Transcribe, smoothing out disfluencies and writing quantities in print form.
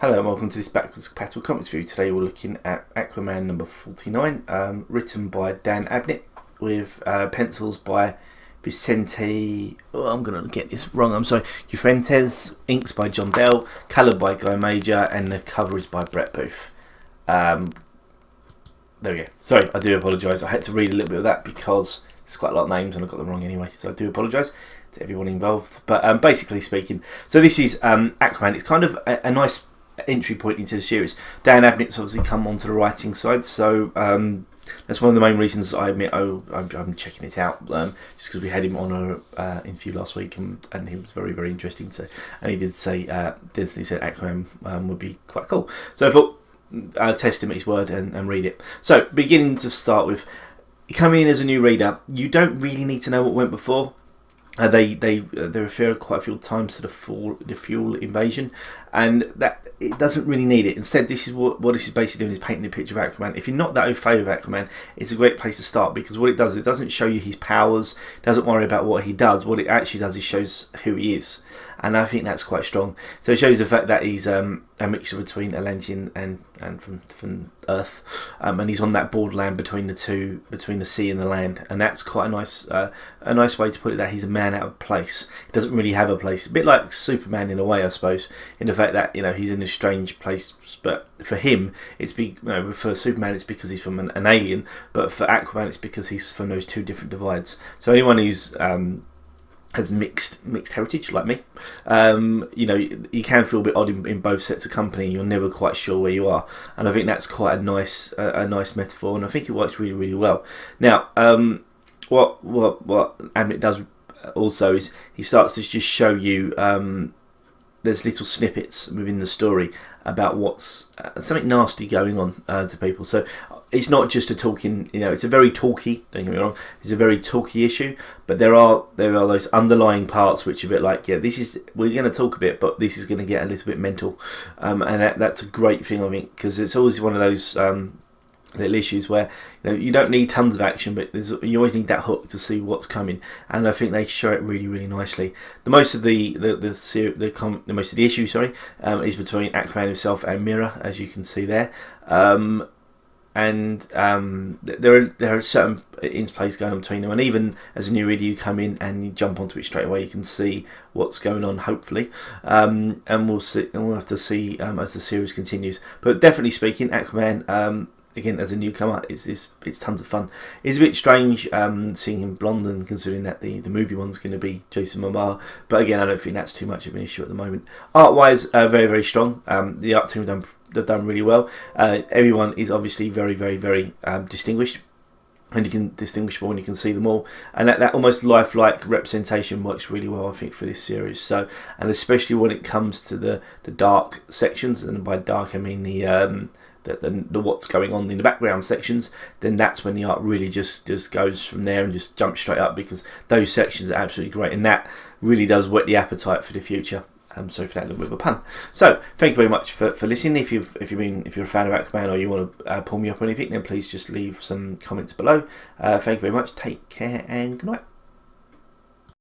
Hello and welcome to this backwards compatible comics review. Today we're looking at Aquaman number 49, written by Dan Abnett with pencils by Vicente. Oh, I'm going to get this wrong, I'm sorry. Cifuentes, inks by Dell, coloured by Guy Major, and the cover is by Brett Booth. There we go. Sorry, I do apologise. I had to read a little bit of that because there's quite a lot of names and I got them wrong anyway, so I do apologise to everyone involved. But basically speaking, so this is Aquaman. It's kind of a nice entry point into the series. Dan Abnett's obviously come onto the writing side, so that's one of the main reasons I admit I'm checking it out, just because we had him on a interview last week and he was very interesting. So, and he did say Disney said Aquaman would be quite cool, so I thought I'll test him at his word and read it. So beginning to start with, coming in as a new reader, you don't really need to know what went before. They refer quite a few times to the fuel invasion, and that it doesn't really need it. Instead, this is what this is basically doing, is painting a picture of Aquaman. If you're not that au fait with Aquaman, it's a great place to start, because what it does is it doesn't show you his powers, doesn't worry about what he does. What it actually does is shows who he is, and I think that's quite strong. So it shows the fact that he's a mixture between Atlantean and from Earth, and he's on that borderland between the two, between the sea and the land, and that's quite a nice way to put it. That he's a man out of place. He doesn't really have a place. A bit like Superman in a way, I suppose, in the fact that he's in a strange place. But for him, for Superman, it's because he's from an alien. But for Aquaman, it's because he's from those two different divides. So anyone who's has mixed heritage like me, you can feel a bit odd in both sets of company. You're never quite sure where you are, and I think that's quite a nice metaphor, and I think it works really well. Now, what Abnett does also is he starts to just show you there's little snippets within the story about what's something nasty going on to people. So it's not just a talking, it's a very talky, don't get me wrong, it's a very talky issue, but there are those underlying parts which are a bit like, we're going to talk a bit, but this is going to get a little bit mental, and that's a great thing, I think, because it's always one of those little issues where you don't need tons of action, but you always need that hook to see what's coming, and I think they show it really nicely. The most of the issue, is between Aquaman himself and Mira, as you can see there, and there are certain interplays going on between them, and even as a new reader, you come in and you jump onto it straight away. You can see what's going on, hopefully, and we'll see, and we'll have to see as the series continues. But definitely speaking, Aquaman, again, as a newcomer, it's tons of fun. It's a bit strange seeing him blonde, and considering that the movie one's going to be Jason Momoa. But again, I don't think that's too much of an issue at the moment. Art-wise, very strong. The art team they've done really well. Everyone is obviously very distinguished, and you can distinguishable when you can see them all, and that almost lifelike representation works really well, I think, for this series. So, and especially when it comes to the dark sections, and by dark I mean the what's going on in the background sections, then that's when the art really just goes from there and just jumps straight up, because those sections are absolutely great, and that really does whet the appetite for the future. Sorry for that little bit of a pun. So thank you very much for listening. If you're a fan of Aquaman, or you want to pull me up or anything, then please just leave some comments below. Thank you very much. Take care and good night.